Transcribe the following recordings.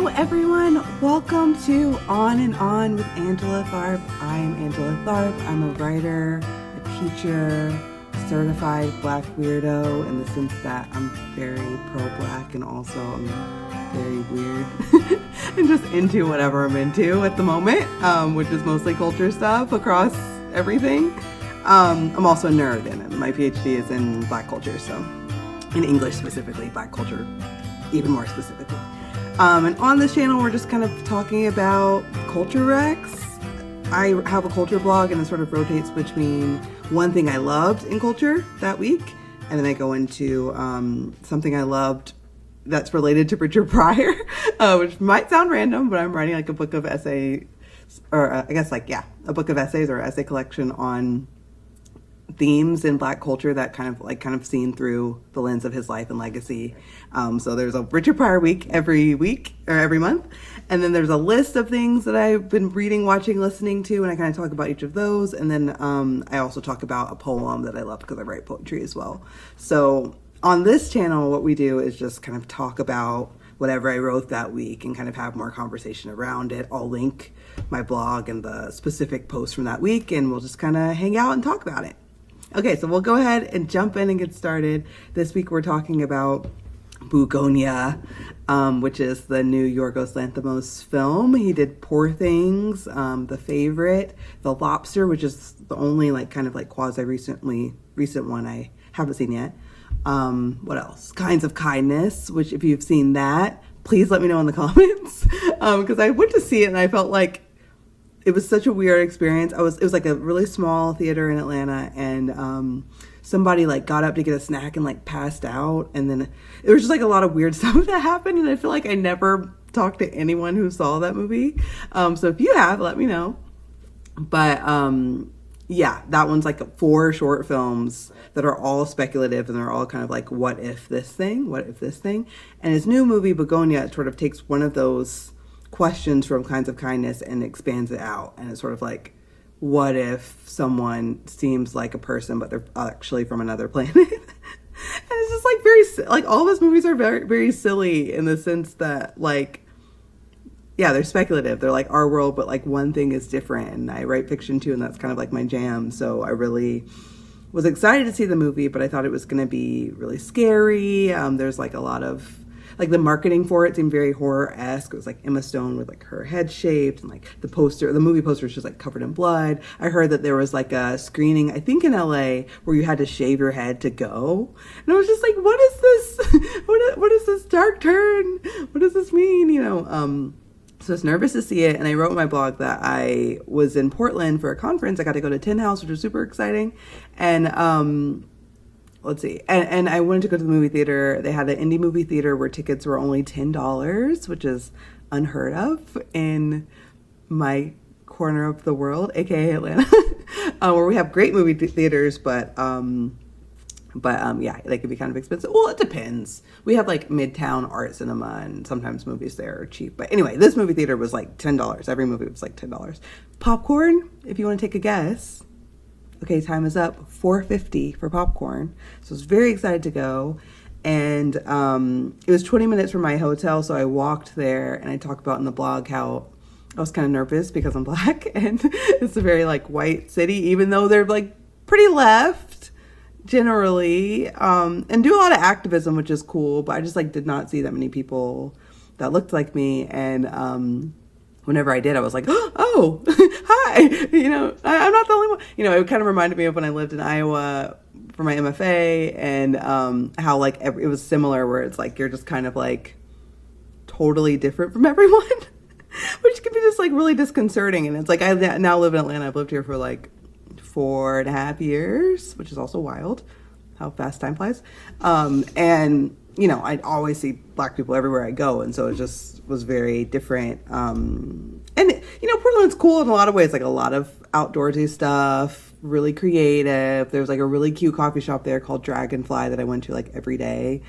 Hello everyone, welcome to On and On with Angela Tharp. I'm Angela Tharp. I'm a writer, a teacher, a certified Black weirdo in the sense that I'm very pro-Black and also I'm very weird and just into whatever I'm into at the moment, which is mostly culture stuff across everything. I'm also a nerd and my PhD is in Black culture, so in English specifically, Black culture even more specifically. And on this channel, we're just kind of talking about culture wrecks. I have a culture blog and it sort of rotates between one thing I loved in culture that week, and then I go into something I loved that's related to Richard Pryor, which might sound random, but I'm writing like a book of essays, or a book of essays or essay collection on themes in Black culture that kind of seen through the lens of his life and legacy. So there's a Richard Pryor week every month, and then there's a list of things that I've been reading, watching, listening to, and I kind of talk about each of those. And then I also talk about a poem that I love because I write poetry as well. So on this channel, what we do is just kind of talk about whatever I wrote that week and kind of have more conversation around it. I'll link my blog and the specific posts from that week, and we'll just kind of hang out and talk about it. Okay, so we'll go ahead and jump in and get started. This week we're talking about Bugonia, which is the new Yorgos Lanthimos film. He did Poor Things, The Favorite, The Lobster, which is the only quasi-recent one I haven't seen yet. What else? Kinds of Kindness, which if you've seen that, please let me know in the comments. Because I went to see it and I felt like it was such a weird experience. It was like a really small theater in Atlanta, and somebody got up to get a snack and passed out, and then it was just a lot of weird stuff that happened, and I feel like I never talked to anyone who saw that movie. So if you have, let me know. But yeah, that one's 4 short films that are all speculative, and they're all kind of what if this thing, and his new movie Bugonia sort of takes one of those questions from Kinds of Kindness and expands it out, and it's sort of what if someone seems like a person but they're actually from another planet. And it's just very all of his movies are very, very silly in the sense that they're speculative, they're our world, but one thing is different, and I write fiction too, and that's kind of my jam. So I really was excited to see the movie, but I thought it was going to be really scary. There's a lot of the marketing for it seemed very horror-esque. It was Emma Stone with her head shaped, and the movie poster was just covered in blood. I heard that there was a screening, I think in LA, where you had to shave your head to go. And I was just what is this? What is this dark turn? What does this mean? So I was nervous to see it, and I wrote in my blog that I was in Portland for a conference. I got to go to Tin House, which was super exciting. And let's see. And I wanted to go to the movie theater. They had an indie movie theater where tickets were only $10, which is unheard of in my corner of the world, aka Atlanta, where we have great movie theaters, but yeah, they could be kind of expensive. Well, it depends. We have Midtown Art Cinema, and sometimes movies there are cheap. But anyway, this movie theater was $10. Every movie was $10. Popcorn, if you want to take a guess. Okay, time is up. $4.50 for popcorn. So I was very excited to go. And it was 20 minutes from my hotel, so I walked there, and I talk about in the blog how I was kind of nervous because I'm Black, and it's a very white city, even though they're pretty left generally, and do a lot of activism, which is cool, but I just did not see that many people that looked like me. And whenever I did, I was oh, hi, I'm not the only one. It kind of reminded me of when I lived in Iowa for my MFA, and how it was similar, where it's you're just kind of totally different from everyone, which can be just really disconcerting. And it's I now live in Atlanta. I've lived here for 4.5 years, which is also wild how fast time flies. And I'd always see Black people everywhere I go, and so it just was very different. And Portland's cool in a lot of ways, a lot of outdoorsy stuff, really creative. There's a really cute coffee shop there called Dragonfly that I went to every day.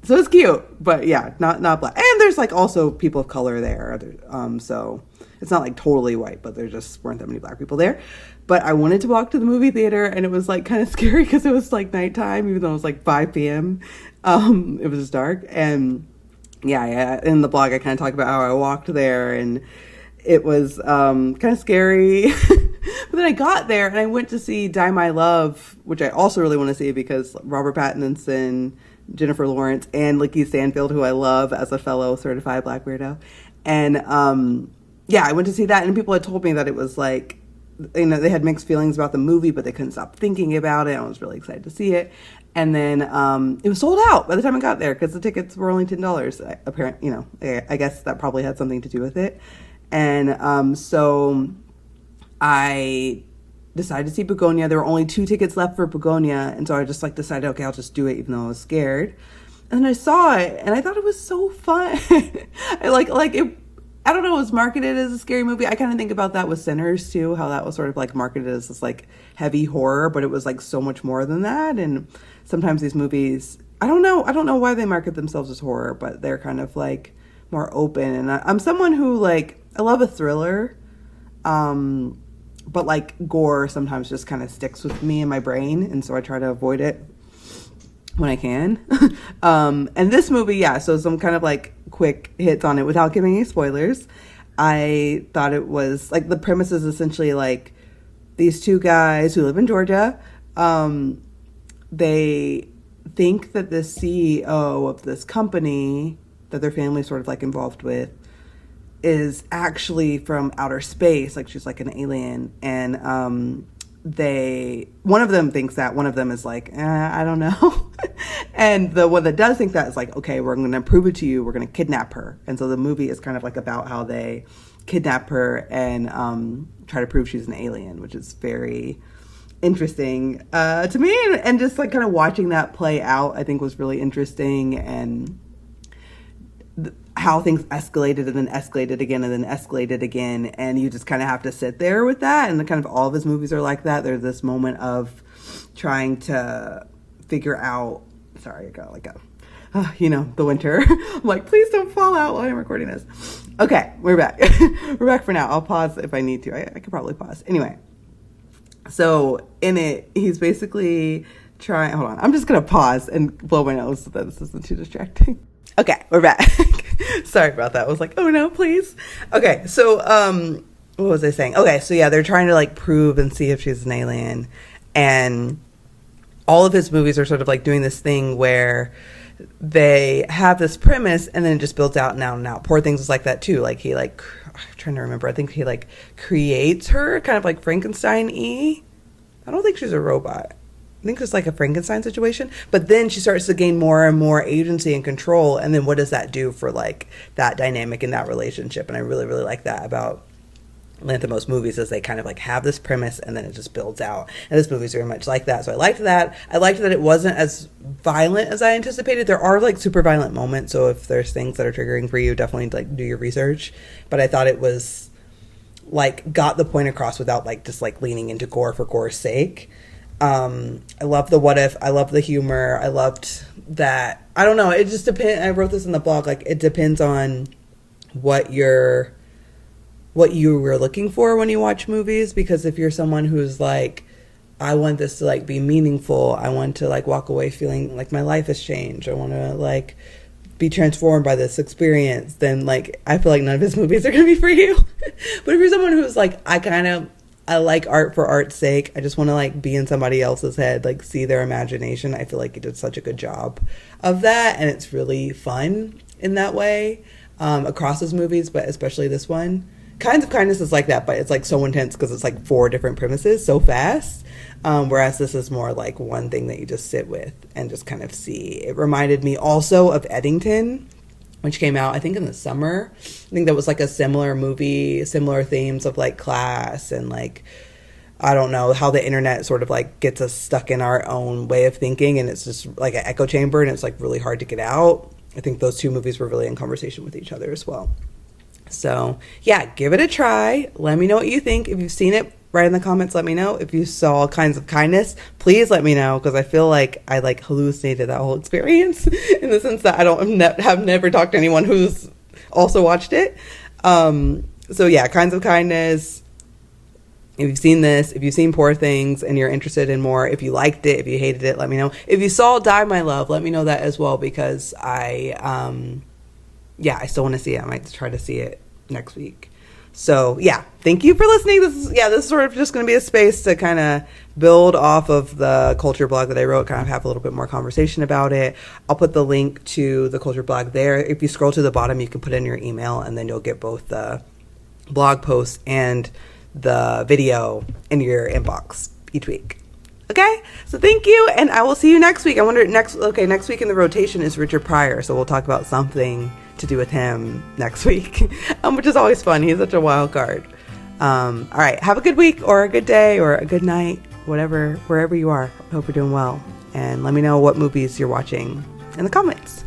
So it's cute, but yeah, not Black. And there's also people of color there. So it's not totally white, but there just weren't that many Black people there. But I wanted to walk to the movie theater, and it was kind of scary because it was nighttime, even though it was 5 p.m. It was just dark, and yeah, in the blog I kind of talk about how I walked there, and it was kind of scary. But then I got there and I went to see Die My Love, which I also really want to see because Robert Pattinson, Jennifer Lawrence, and Lakeith Stanfield, who I love as a fellow certified Black weirdo. And yeah, I went to see that, and people had told me that it was like, you know, they had mixed feelings about the movie, but they couldn't stop thinking about it. I was really excited to see it. And then it was sold out by the time I got there because the tickets were only $10. Apparently, you know, I guess that probably had something to do with it. And so I decided to see Bugonia. There were only 2 tickets left for Bugonia, and so I just like decided, okay, I'll just do it even though I was scared. And then I saw it, and I thought it was so fun. I like it. I don't know, it was marketed as a scary movie. I kind of think about that with Sinners too, how that was sort of like marketed as this like heavy horror, but it was like so much more than that. And sometimes these movies, I don't know why they market themselves as horror, but they're kind of like more open. And I'm someone who like, I love a thriller, but like gore sometimes just kind of sticks with me in my brain, and so I try to avoid it when I can. And this movie, yeah, so some kind of like quick hits on it without giving any spoilers. I thought it was like, the premise is essentially like these 2 guys who live in Georgia. They think that the CEO of this company that their family's sort of like involved with is actually from outer space, like she's like an alien. And one of them thinks that, one of them is like, I don't know. And the one that does think that is like, okay, we're going to prove it to you, we're going to kidnap her. And so the movie is kind of like about how they kidnap her and try to prove she's an alien, which is very interesting to me. And just like kind of watching that play out, I think was really interesting. And how things escalated and then escalated again and then escalated again, and you just kind of have to sit there with that. And kind of all of his movies are like that. There's this moment of trying to figure out, sorry, I got like you know, the winter. I'm like, please don't fall out while I'm recording this. Okay, we're back. We're back for now. I'll pause if I need to. I could probably pause. Anyway, so in it, he's basically trying, hold on, I'm just gonna pause and blow my nose so that this isn't too distracting. Okay, we're back. Sorry about that. I was like, oh no, please. Okay, so what was I saying? Okay, so yeah, they're trying to like prove and see if she's an alien, and all of his movies are sort of like doing this thing where they have this premise and then it just builds out and out and out. Poor Things is like that too. Like he like, I'm trying to remember, I think he like creates her kind of like Frankenstein-y. I don't think she's a robot. I think it's like a Frankenstein situation, but then she starts to gain more and more agency and control. And then what does that do for like that dynamic in that relationship? And I really, really like that about Lanthimos movies, is they kind of like have this premise and then it just builds out. And this movie's very much like that. So I liked that. I liked that it wasn't as violent as I anticipated. There are like super violent moments. So if there's things that are triggering for you, definitely like do your research. But I thought it was like got the point across without like just like leaning into gore for gore's sake. I love the what if. I love the humor. I loved that. I don't know. It just depends. I wrote this in the blog. Like, it depends on what you were looking for when you watch movies. Because if you're someone who's like, I want this to like be meaningful. I want to like walk away feeling like my life has changed. I want to like be transformed by this experience. Then like, I feel like none of his movies are going to be for you. But if you're someone who's like, I like art for art's sake, I just want to like be in somebody else's head, like see their imagination, I feel like he did such a good job of that. And it's really fun in that way, across his movies, but especially this one. Kinds of Kindness is like that, but it's like so intense because it's like 4 different premises so fast. Whereas this is more like one thing that you just sit with and just kind of see. It reminded me also of Eddington, which came out, I think, in the summer. I think that was like a similar movie, similar themes of like class and like, I don't know, how the internet sort of like gets us stuck in our own way of thinking, and it's just like an echo chamber and it's like really hard to get out. I think those 2 movies were really in conversation with each other as well. So yeah, give it a try. Let me know what you think. If you've seen it, write in the comments, let me know. If you saw Kinds of Kindness, please let me know, because I feel like I like hallucinated that whole experience in the sense that I have never talked to anyone who's also watched it. So yeah, Kinds of Kindness. If you've seen this, if you've seen Poor Things and you're interested in more, if you liked it, if you hated it, let me know. If you saw Die My Love, let me know that as well, because I yeah, I still want to see it. I might try to see it next week. So yeah, thank you for listening. This is sort of just going to be a space to kind of build off of the culture blog that I wrote, kind of have a little bit more conversation about it. I'll put the link to the culture blog there. If you scroll to the bottom, you can put in your email, and then you'll get both the blog post and the video in your inbox each week. Okay, so thank you, and I will see you next week. I wonder next week in the rotation is Richard Pryor, so we'll talk about something to do with him next week, which is always fun. He's such a wild card. All right, have a good week or a good day or a good night, wherever you are. I hope you're doing well, and let me know what movies you're watching in the comments.